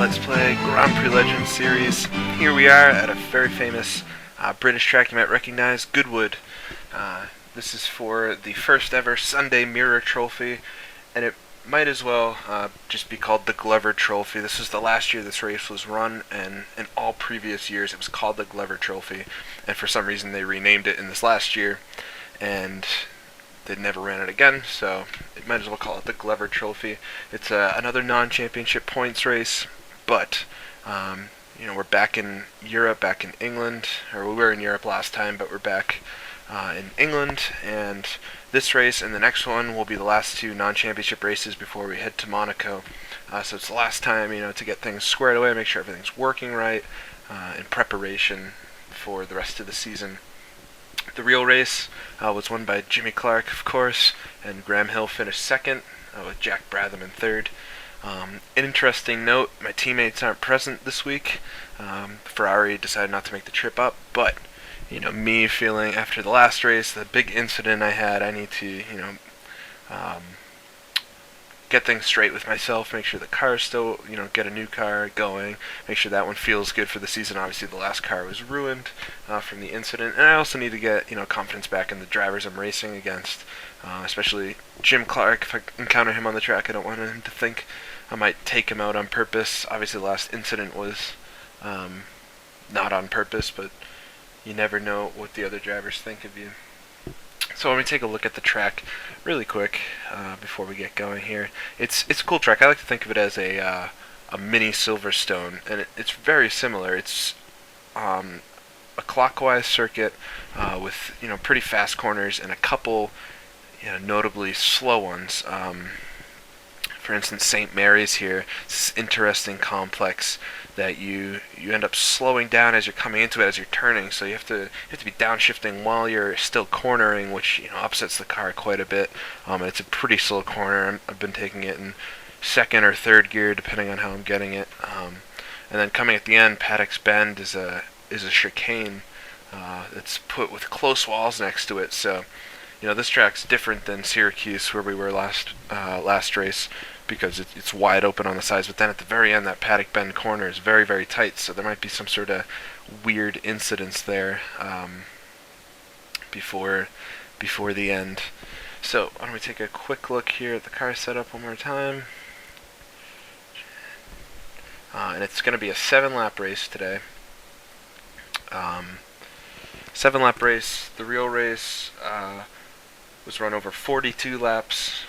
Let's Play Grand Prix Legends series. Here we are at a very famous British track you might recognize, Goodwood. This is for the first ever Sunday Mirror Trophy, and it might as well just be called the Glover Trophy. This was the last year this race was run, and in all previous years it was called the Glover Trophy, and for some reason they renamed it in this last year, and they never ran it again, so it might as well call it the Glover Trophy. It's another non-championship points race, but we're back in Europe, back in England, or we were in Europe last time, but we're back in England, and this race and the next one will be the last two non-championship races before we head to Monaco. So it's the last time, to get things squared away, make sure everything's working right in preparation for the rest of the season. The real race was won by Jimmy Clark, of course, and Graham Hill finished second, with Jack Bratham in third. An interesting note, my teammates aren't present this week. Ferrari decided not to make the trip up, but me feeling after the last race, the big incident I had, I need to get things straight with myself, make sure the car's still, get a new car going, make sure that one feels good for the season. Obviously the last car was ruined from the incident, and I also need to get confidence back in the drivers I'm racing against, especially Jim Clark. If I encounter him on the track, I don't want him to think I might take him out on purpose. Obviously the last incident was not on purpose, but you never know what the other drivers think of you. So let me take a look at the track really quick before we get going here. It's a cool track. I like to think of it as a mini Silverstone, and it's very similar. It's a clockwise circuit with pretty fast corners and a couple notably slow ones. For instance, St. Mary's here. It's this interesting complex that you end up slowing down as you're coming into it, as you're turning. So you have to be downshifting while you're still cornering, which upsets the car quite a bit. And it's a pretty slow corner. I've been taking it in second or third gear, depending on how I'm getting it. And then coming at the end, Paddock's Bend is a chicane that's put with close walls next to it. So this track's different than Syracuse, where we were last race, because it's wide open on the sides, but then at the very end, that Paddock Bend corner is very, very tight, so there might be some sort of weird incidents there before the end. So why don't we take a quick look here at the car setup one more time. And it's going to be a 7-lap race today. 7-lap race. The real race was run over 42 laps.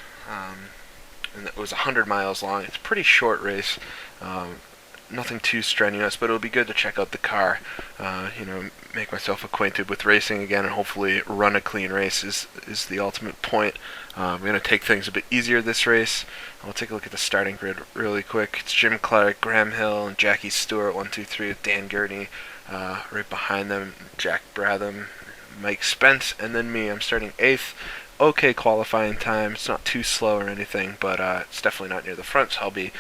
And it was 100 miles long. It's a pretty short race, nothing too strenuous, but it'll be good to check out the car, make myself acquainted with racing again, and hopefully run a clean race is the ultimate point. I'm going to take things a bit easier this race. I'll take a look at the starting grid really quick. It's Jim Clark, Graham Hill, and Jackie Stewart, 1, 2, 3, with Dan Gurney right behind them, Jack Bratham, Mike Spence, and then me. I'm starting 8th. Okay qualifying time. It's not too slow or anything, but it's definitely not near the front, so I'll be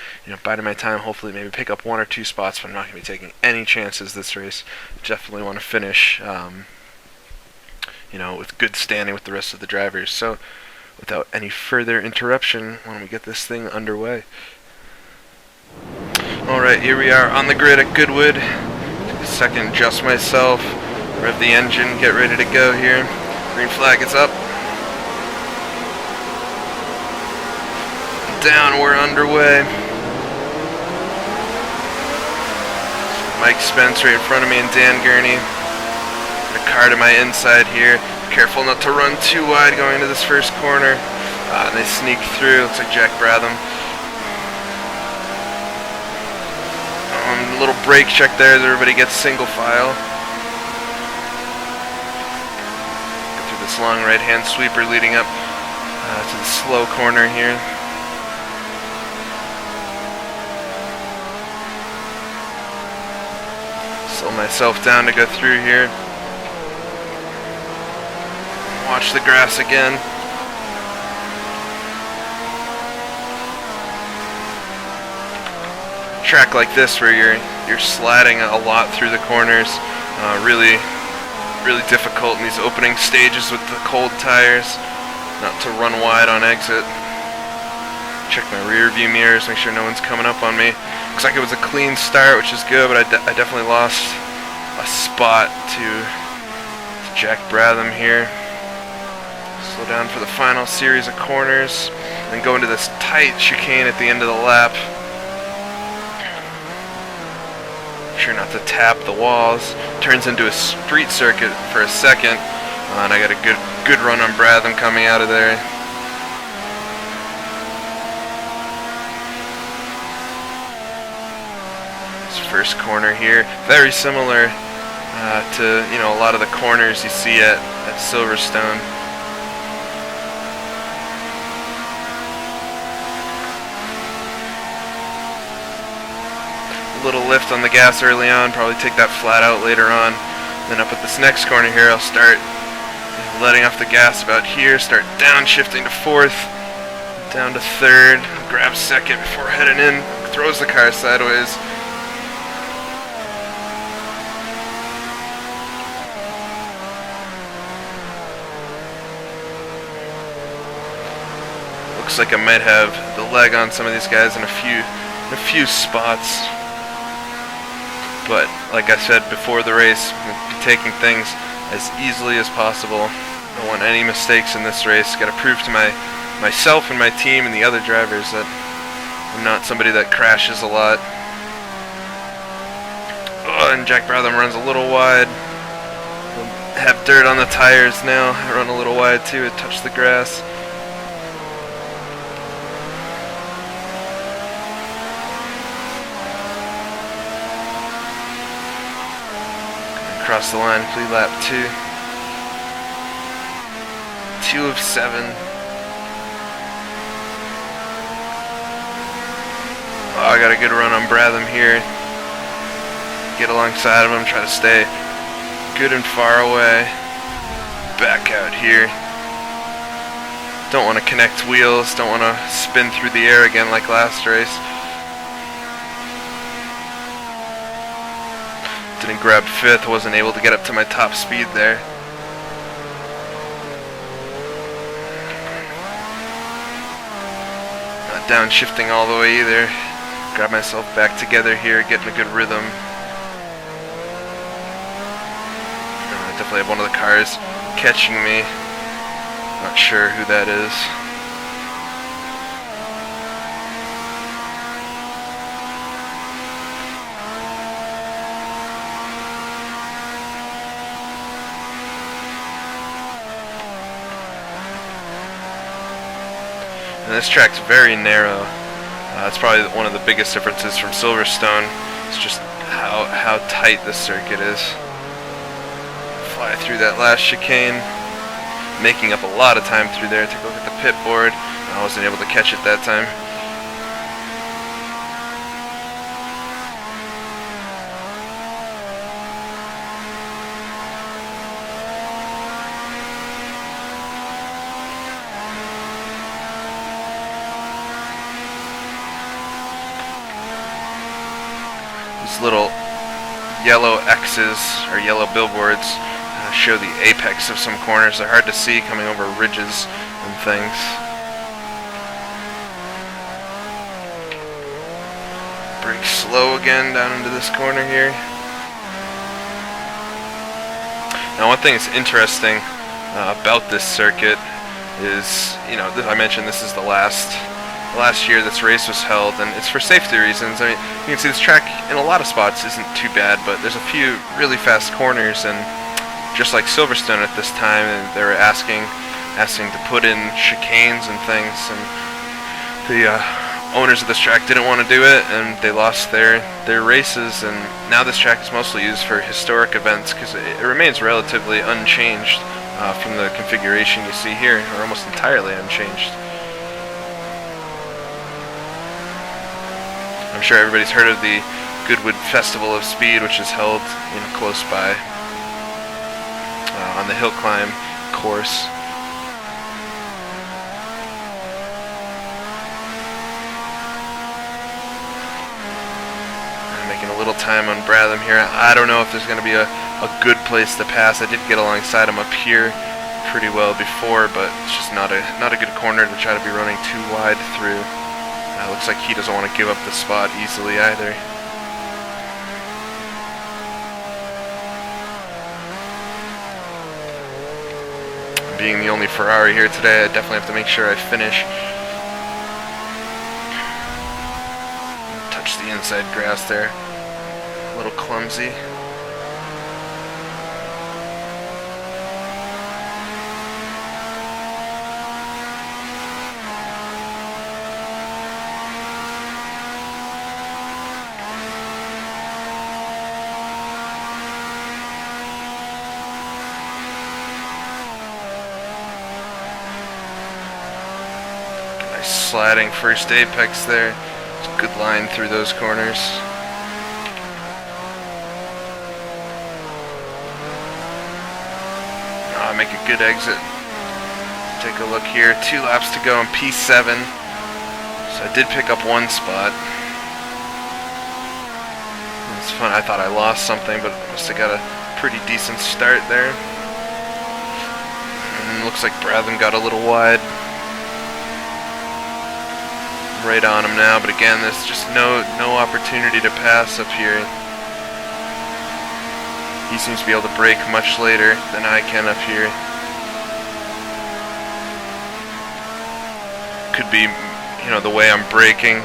biding my time, hopefully maybe pick up 1 or 2 spots, but I'm not going to be taking any chances this race. Definitely want to finish with good standing with the rest of the drivers. So without any further interruption, why don't we get this thing underway. Alright, here we are on the grid at Goodwood. Take a second, adjust myself, rev the engine, get ready to go here. Green flag is up. Down, we're underway. Mike Spence right in front of me and Dan Gurney. The car to my inside here. Careful not to run too wide going into this first corner. And they sneak through. Looks like Jack Bratham. A little brake check there as everybody gets single file. Go through this long right-hand sweeper leading up to the slow corner here. Slow myself down to go through here. Watch the grass again. Track like this where you're slatting a lot through the corners, really difficult in these opening stages with the cold tires, not to run wide on exit. Check my rear view mirrors, make sure no one's coming up on me. Looks like it was a clean start, which is good, but I definitely lost a spot to Jack Bratham here. Slow down for the final series of corners, and go into this tight chicane at the end of the lap. Make sure not to tap the walls. Turns into a street circuit for a second, and I got a good run on Bratham coming out of there. This first corner here, very similar to a lot of the corners you see at Silverstone. A little lift on the gas early on, probably take that flat out later on. Then up at this next corner here, I'll start letting off the gas about here, start downshifting to fourth, down to third, grab second before heading in, throws the car sideways. Looks like I might have the leg on some of these guys in a few spots. But like I said before the race, I'm going to be taking things as easily as possible. Don't want any mistakes in this race. Got to prove to myself and my team and the other drivers that I'm not somebody that crashes a lot. Oh, and Jack Bratham runs a little wide. Have dirt on the tires now. I run a little wide too. It touched the grass. Across the line, complete lap 2. 2 of 7. Oh, I got a good run on Bratham here. Get alongside of him, try to stay good and far away. Back out here. Don't want to connect wheels, don't want to spin through the air again like last race. Didn't grab 5th, wasn't able to get up to my top speed there. Not downshifting all the way either. Grab myself back together here, getting a good rhythm. I definitely have one of the cars catching me. Not sure who that is. And this track's very narrow. It's probably one of the biggest differences from Silverstone. It's just how tight this circuit is. Fly through that last chicane, making up a lot of time through there. Take a look at the pit board. I wasn't able to catch it that time. Little yellow X's or yellow billboards show the apex of some corners. They're hard to see coming over ridges and things. Brake slow again down into this corner here. Now, one thing that's interesting about this circuit is, I mentioned this is the last year this race was held, and it's for safety reasons. I mean, you can see this track in a lot of spots isn't too bad, but there's a few really fast corners, and just like Silverstone at this time, they were asking to put in chicanes and things, and the owners of this track didn't want to do it, and they lost their races. And now this track is mostly used for historic events because it remains relatively unchanged from the configuration you see here, or almost entirely unchanged. I'm sure everybody's heard of the Goodwood Festival of Speed, which is held close by on the hill climb course. I'm making a little time on Bratham here. I don't know if there's going to be a good place to pass. I did get alongside him up here pretty well before, but it's just not a good corner to try to be running too wide through. Looks like he doesn't want to give up the spot easily either. Being the only Ferrari here today, I definitely have to make sure I finish. Touch the inside grass there. A little clumsy. Sliding first apex there. It's a good line through those corners. Make a good exit. Take a look here. 2 laps to go in P7. So I did pick up 1 spot. It's fun. I thought I lost something, but I must have got a pretty decent start there. And looks like Bradham got a little wide. Right on him now, but again, there's just no opportunity to pass up here. He seems to be able to brake much later than I can up here. Could be, the way I'm braking,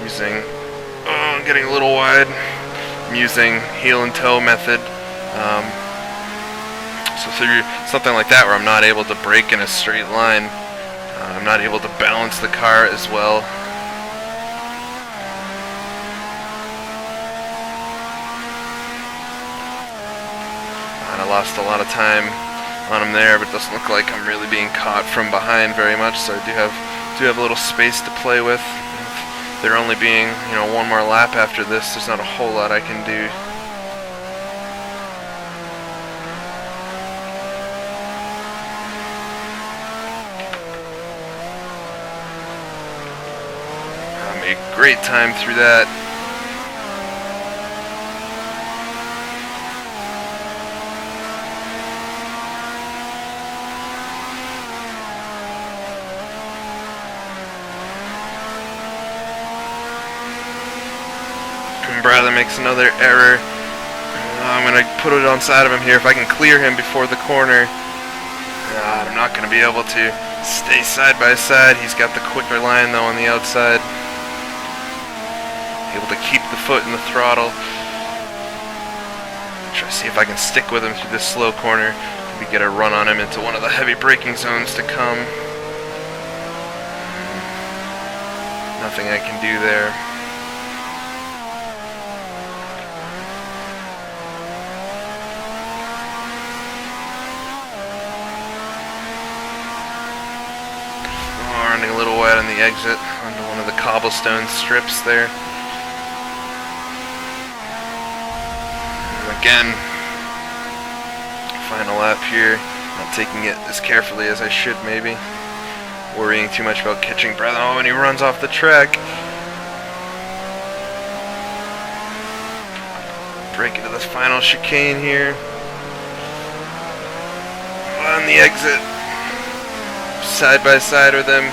using, I'm getting a little wide. I'm using heel and toe method. So through something like that where I'm not able to brake in a straight line, I'm not able to balance the car as well. I lost a lot of time on him there, but it doesn't look like I'm really being caught from behind very much, so I do have a little space to play with. There only being, one more lap after this, there's not a whole lot I can do. I made great time through that. Brother makes another error. I'm going to put it on side of him here. If I can clear him before the corner, I'm not going to be able to stay side by side. He's got the quicker line though on the outside. Able to keep the foot in the throttle. Try to see if I can stick with him through this slow corner. Maybe get a run on him into one of the heavy braking zones to come. Nothing I can do there. Running a little wide on the exit onto one of the cobblestone strips there. And again, final lap here. Not taking it as carefully as I should maybe. Worrying too much about catching breath. Oh, and he runs off the track. Break into this final chicane here. On the exit. Side by side with him.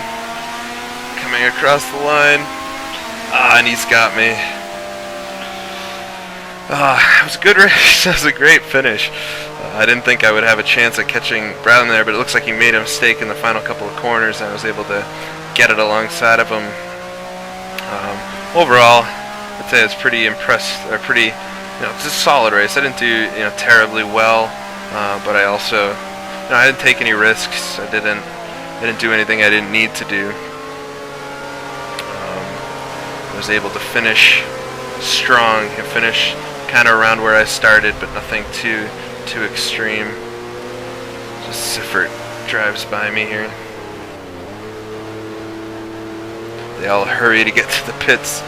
Coming across the line. And he's got me. It was a good race. That was a great finish. I didn't think I would have a chance at catching Brown there, but it looks like he made a mistake in the final couple of corners, and I was able to get it alongside of him. Overall, I'd say it's pretty impressed, or pretty, it's a solid race. I didn't do, terribly well, but I also, I didn't take any risks. I didn't do anything I didn't need to do. I was able to finish strong and finish kind of around where I started, but nothing too extreme. Just Siffert drives by me here. They all hurry to get to the pits.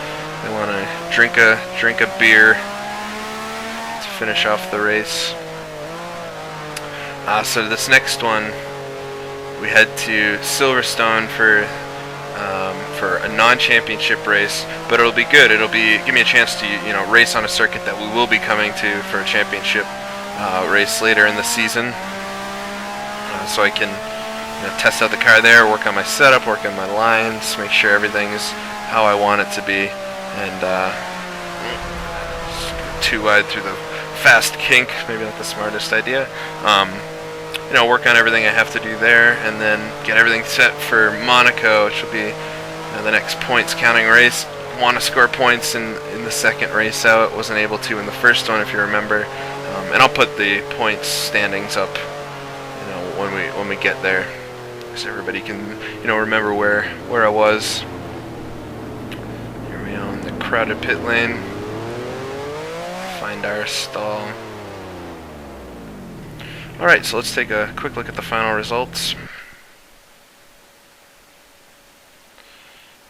They want to drink a beer to finish off the race. So this next one, we head to Silverstone for a non-championship race, but it'll be good. It'll give me a chance to race on a circuit that we will be coming to for a championship race later in the season. So I can test out the car there, work on my setup, work on my lines, make sure everything's how I want it to be, and too wide through the fast kink, maybe not the smartest idea. Work on everything I have to do there, and then get everything set for Monaco, which will be the next points counting race. Want to score points in the second race out. Wasn't able to in the first one, if you remember. And I'll put the points standings up, when we get there, so everybody can, remember where I was. Here we are in the crowded pit lane. Find our stall. Alright, so let's take a quick look at the final results.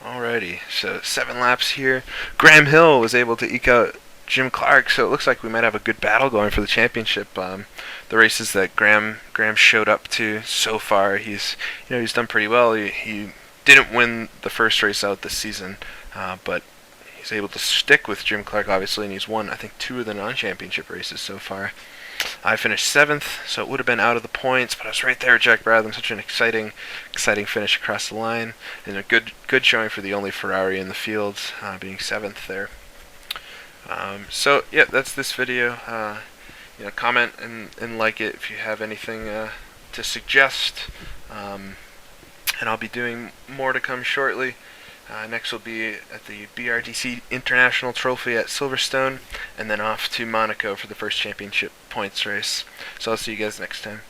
Alrighty, so 7 laps here. Graham Hill was able to eke out Jim Clark, so it looks like we might have a good battle going for the championship. The races that Graham showed up to so far, he's done pretty well. He didn't win the first race out this season, but he's able to stick with Jim Clark, obviously, and he's won, I think, 2 of the non-championship races so far. I finished 7th, so it would have been out of the points, but I was right there with Jack Bradley. Such an exciting finish across the line, and a good showing for the only Ferrari in the field, being 7th there. So yeah, that's this video. Comment and like it if you have anything to suggest, and I'll be doing more to come shortly. Next will be at the BRDC International Trophy at Silverstone, and then off to Monaco for the first championship points race. So I'll see you guys next time.